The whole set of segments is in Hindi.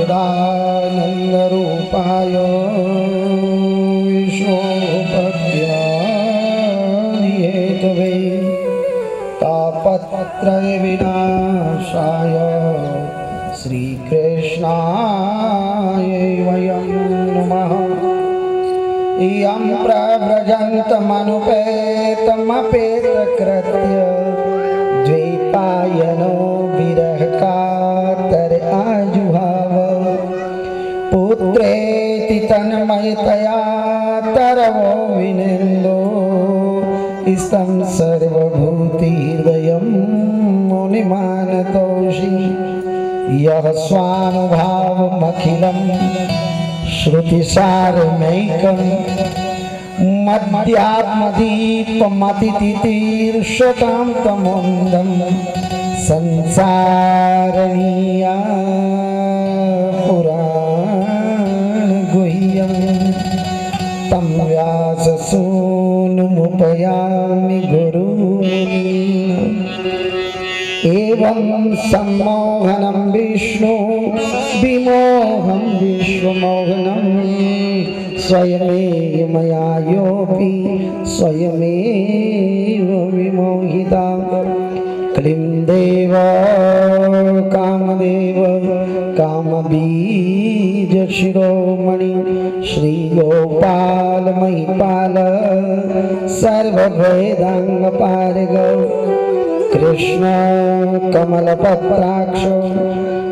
सच्चिदानन्दरूपाय विष्णुपत्यादिहेतवे तापत्रय विनाशाय श्रीकृष्णाय वयं नमः। यं प्रव्रजन्तमनुपेतमपेतकृत्य द्वैपायनो विरहकातर आजुहाव पुत्रेति तन्मयतया तरवो विनेन्दो इस्तं सर्वभूतिहृदयं मुनिमानतोषि यः स्वानुभावमखिलं श्रुतिसारमैकं मध्यात्मदीपमतितितीर्षतां तमोन्दं संसारणीया पुराणगुह्यं तं व्याससूनुमुपयामि गुरुम्। एवं सम्मोहनं विष्णु विमोहं विश्वमोहनं स्वयमेव मया योऽपि स्वयमेव विमोहिता। क्लीं देव कामदेव कामबीजशिरोमणि श्रीगोपाल महिपाल सर्वभेदाङ्गपारग कृष्ण कमलपत्राक्ष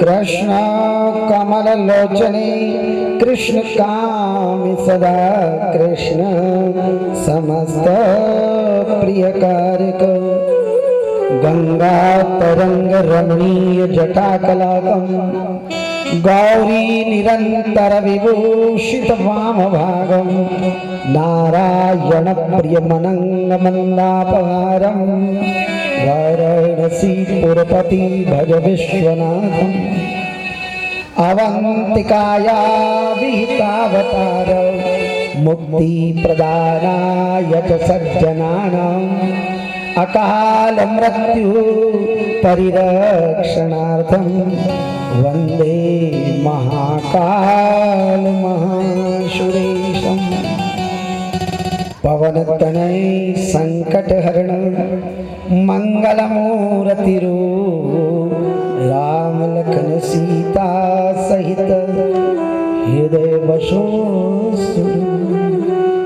कृष्ण कमललोचने कृष्ण कामि सदा कृष्ण समस्त प्रियकारक गंगा तरंग रमणीय जटाकलापं गौरी निरंतर विभूषित वामभागं नारायण प्रियमनंग मंदापहारं वाराणसीपुरपति भज विश्वनाथम्। अवंतिकाया विहितावतार मुक्ति प्रदानाय च सज्जनानाम् अकाल मृत्यु परिरक्षणार्थं वंदे महाकाल महासुरेशम्। पवनतनय संकटहरण मंगलमूर्तिरू राम लखन सीता सहित हृदय बसो सुरु।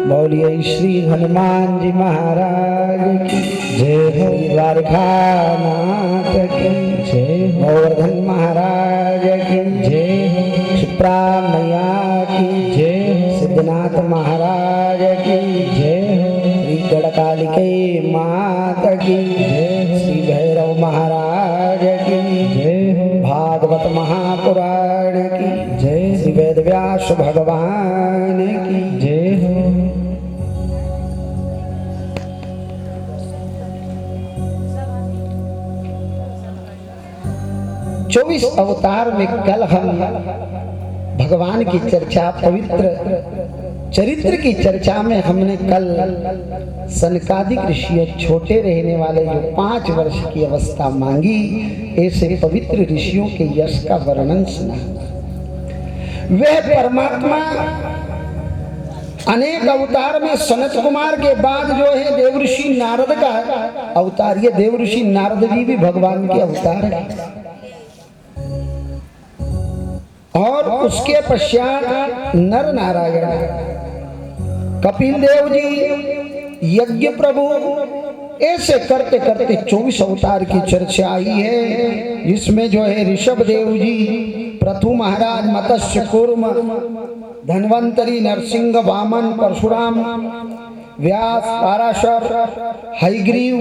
बोलिए श्री हनुमान जी महाराज की जय हो। द्वारकानाथ की जय हो। गोवर्धन महाराज की जय हो। क्षिप्रा मैया की जय हो। सिद्धनाथ महाराज की जय हो। श्री गढ़कालिके माता की जय हो। श्री भैरव महाराज की जय हो। भागवत महापुराण की जय। श्री वेदव्यास भगवान की जय हो। 24 अवतार में कल हम भगवान की चर्चा, पवित्र चरित्र की चर्चा में हमने कल सनकादिक ऋषियों, छोटे रहने वाले जो 5 वर्ष की अवस्था मांगी, ऐसे पवित्र ऋषियों के यश का वर्णन सुना। वह परमात्मा अनेक अवतार में सनत कुमार के बाद जो है देवऋषि नारद का अवतार, ये देवऋषि नारद जी भी भगवान के अवतार है। और उसके पश्चात नर नारायण, कपिल देव जी, यज्ञ प्रभु, ऐसे करते करते 24 अवतार की चर्चा आई है, जिसमें जो है ऋषभ देव जी, पृथु महाराज, मत्स्य कूर्म, धन्वंतरी, नरसिंह, वामन, परशुराम, व्यास, पाराशर, हयग्रीव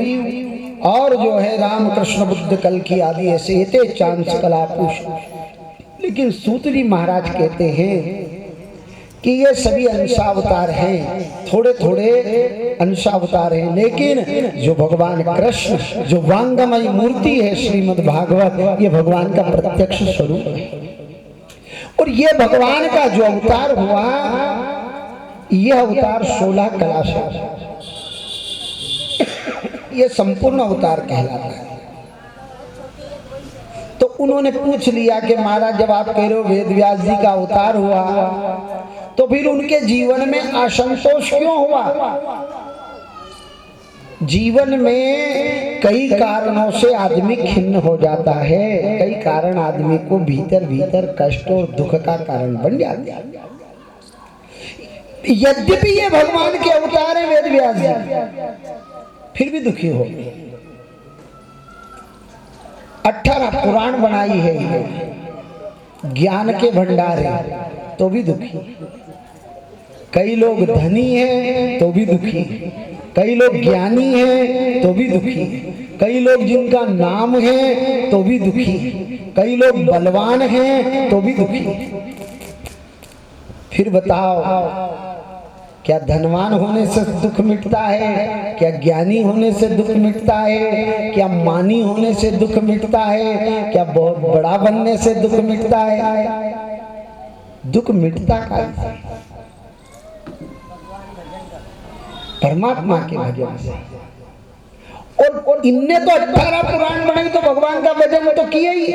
और जो है रामकृष्ण, बुद्ध, कल्कि आदि ऐसे एते चांस कलापुष। लेकिन सूत जी महाराज कहते हैं कि ये सभी अंशावतार हैं, थोड़े थोड़े अंशावतार हैं, लेकिन जो भगवान कृष्ण, जो वांगमय मूर्ति है श्रीमद् भागवत, ये भगवान का प्रत्यक्ष स्वरूप है। और ये भगवान का जो अवतार हुआ, यह अवतार 16 कला से, ये संपूर्ण अवतार कहलाता है। तो उन्होंने पूछ लिया कि महाराज जब आप कह रहे हो वेद व्यास जी का अवतार हुआ तो फिर उनके जीवन में असंतोष क्यों हुआ? जीवन में कई कारणों से आदमी खिन्न हो जाता है, कई कारण आदमी को भीतर भीतर कष्ट और दुख का कारण बन जाते हैं। यद्यपि ये भगवान के अवतार है वेद व्यास जी, फिर भी दुखी हो गए। 18 पुराण बनाई है, ज्ञान के भंडार है तो भी दुखी। कई लोग धनी हैं तो भी दुखी, कई लोग ज्ञानी हैं तो भी दुखी, कई लोग जिनका नाम है तो भी दुखी, कई लोग बलवान हैं तो भी दुखी। फिर बताओ, क्या धनवान होने से दुख मिटता है? क्या ज्ञानी होने से दुख मिटता है? क्या मानी होने से दुख मिटता है? क्या बहुत बड़ा बनने से दुख मिटता है? दुख मिटता कैसे? परमात्मा के भजन से। और इनने तो 18 पुराण बनाई तो भगवान का भजन तो किया ही।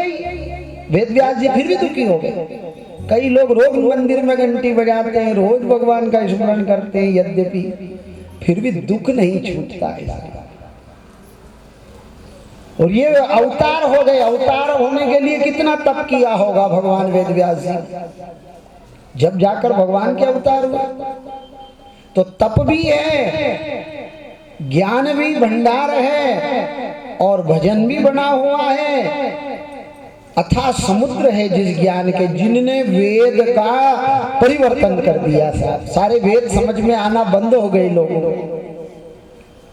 वेद व्यास जी फिर भी दुखी हो गए। कई लोग रोज मंदिर में घंटी बजाते हैं, रोज भगवान का स्मरण करते हैं, यद्यपि फिर भी दुख नहीं छूटता है। और ये अवतार हो गए। अवतार होने के लिए कितना तप किया होगा भगवान वेद व्यास जी, जब जाकर भगवान के अवतार हुए। तो तप भी है, ज्ञान भी भंडार है और भजन भी बना हुआ है। अथाह समुद्र है जिस ज्ञान के, जिनने वेद का परिवर्तन कर दिया। सारे वेद समझ में आना बंद हो गए लोगों को।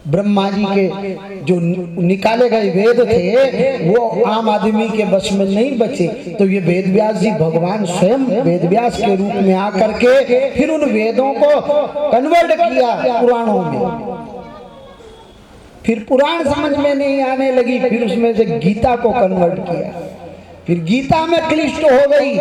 ब्रह्मा जी के जो निकाले गए वेद थे वो आम आदमी के बस में नहीं बचे, तो ये वेद व्यास जी भगवान स्वयं वेद व्यास के रूप में आकर के फिर उन वेदों को कन्वर्ट किया पुराणों में। फिर पुराण समझ में नहीं आने लगी, फिर उसमें से गीता को कन्वर्ट किया। फिर गीता में क्लिष्ट हो गई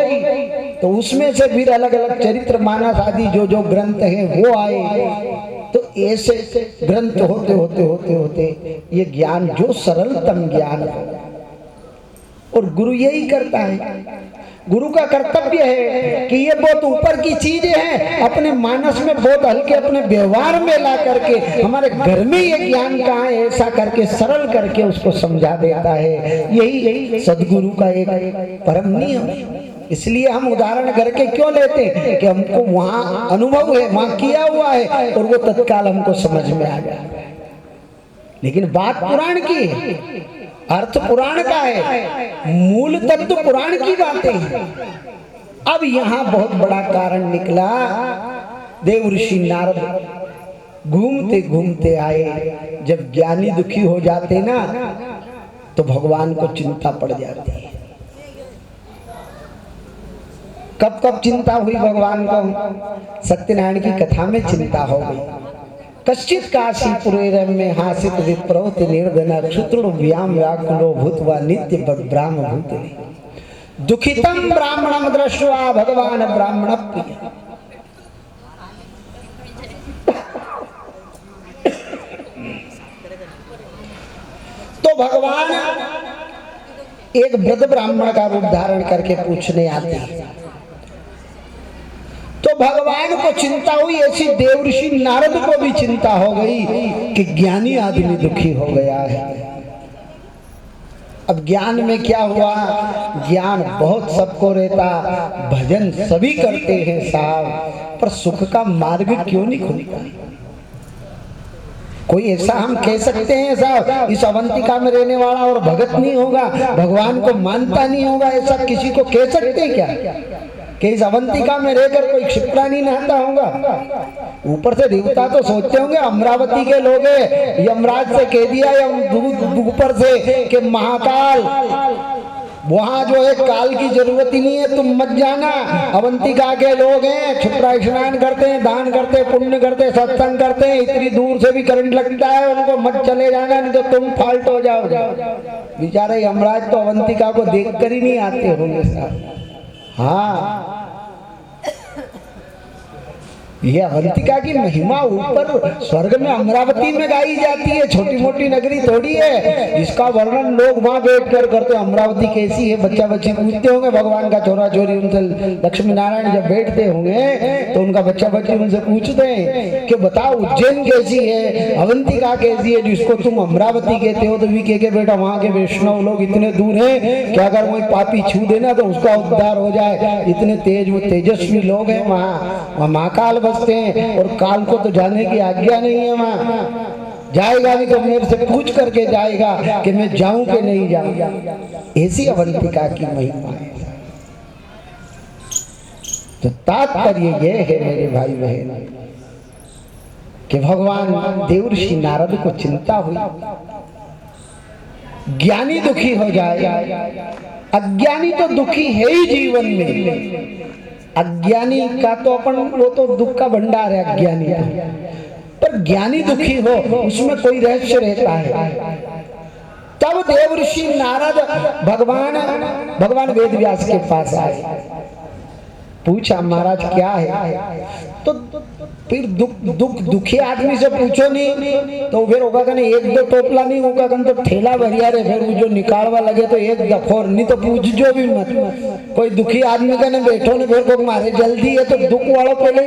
तो उसमें से फिर अलग अलग चरित्र मानस आदि जो ग्रंथ हैं वो आए। तो ऐसे ग्रंथ होते होते होते होते ये ज्ञान जो सरलतम ज्ञान है, और गुरु यही करता है। गुरु का कर्तव्य है कि ये बहुत ऊपर की चीजें हैं, अपने मानस में बहुत हल्के, अपने व्यवहार में ला करके हमारे घर में ये ज्ञान कहाँ है ऐसा करके सरल करके उसको समझा देता है। यही सदगुरु का एक परम नियम। इसलिए हम उदाहरण करके क्यों लेते हैं कि हमको वहां अनुभव है, वहां किया हुआ है और वो तत्काल हमको समझ में आ गया। लेकिन बात पुराण की है, अर्थ पुराण का है, मूल तत्व पुराण की बातें हैं। अब यहाँ बहुत बड़ा कारण निकला। देव ऋषि नारद घूमते घूमते आए। जब ज्ञानी दुखी हो जाते ना तो भगवान को चिंता पड़ जाती है। कब कब चिंता हुई भगवान को? सत्यनारायण की कथा में चिंता हो गई। कश्चित काशीपुरे रम्य हासित विप्रौति निर्धन क्षुत्रुण व्याम व्याकुलो भूत्वा नित्य ब्राह्म भूत दुखितम ब्राह्मणम दृष्ट्वा भगवान ब्राह्मण प्रिय। तो भगवान एक वृद्ध ब्राह्मण का रूप धारण करके पूछने आते हैं। तो भगवान को चिंता हुई, ऐसी देव ऋषि नारद को भी चिंता हो गई कि ज्ञानी आदमी दुखी हो गया है। अब ज्ञान में क्या हुआ? ज्ञान बहुत सबको रहता, भजन सभी करते हैं साहब, पर सुख का मार्ग क्यों नहीं खुलता? कोई ऐसा हम कह सकते हैं साहब इस अवंतिका में रहने वाला और भगत नहीं होगा, भगवान को मानता नहीं होगा, ऐसा किसी को कह सकते हैं क्या? कि इस अवंतिका में रहकर कोई क्षिप्रा नहीं नहाता होगा? ऊपर से देवता तो सोचते होंगे अमरावती के लोग हैं, यमराज से कह दिया ऊपर से कि महाकाल वहां जो है काल की जरूरत ही नहीं है, तुम मत जाना। अवंतिका के लोग हैं, क्षिप्रा स्नान करते हैं, दान करते हैं, पुण्य करते हैं, सत्संग करते हैं, इतनी दूर से भी करंट लगता है, उनको मत चले जाना नहीं तो तुम फाल्ट हो जाओ। बेचारे यमराज तो अवंतिका को देख कर ही नहीं आते होंगे साहब। हाँ, ये अवंतिका की महिमा ऊपर स्वर्ग में अमरावती में गाई जाती है, छोटी मोटी नगरी थोड़ी है। इसका वर्णन लोग वहां बैठ कर करते, अमरावती कैसी है, बच्चा बच्ची पूछते होंगे भगवान का छोरा छोरी उनसे, लक्ष्मी नारायण जब बैठते होंगे तो उनका बच्चा बच्ची उनसे पूछते हैं कि बताओ उज्जैन कैसी है, अवंतिका कैसी है, जिसको तुम अमरावती कहते हो। तो भी कह के बेटा वहां के वैष्णव लोग इतने दूर हैं कि अगर कोई पापी छू देना तो उसका उद्धार हो जाए, इतने तेजस्वी लोग हैं वहां महाकाल बसते हैं, और काल को तो जाने की आज्ञा नहीं है वहां। जाएगा भी तो मेरे से पूछ करके जाएगा कि मैं जाऊं कि नहीं जाऊं। ऐसी अवंतिका की महिमा है। तो तात्पर्य ये है मेरे भाई बहन कि भगवान देवर्षि नारद को चिंता हुई, ज्ञानी दुखी हो जाए, अज्ञानी तो दुखी है ही जीवन में। अज्ञानी का तो अपन वो तो दुख का भंडार है अज्ञानी का, पर ज्ञानी दुखी हो उसमें कोई रहस्य रहता है। तब देवर्षि नारद भगवान वेद व्यास के पास आए, पूछा महाराज क्या है। तो फिर दुखी आदमी से पूछो नहीं तो फिर होगा कने एक दो टोपला नहीं होगा कने तो ठेला भरिया रे, फिर जो निकालवा लगे तो एक दफोर नहीं तो पूछ जो भी मत। कोई दुखी आदमी कने बैठो ने फिर को मारे जल्दी है तो दुख वालों पहले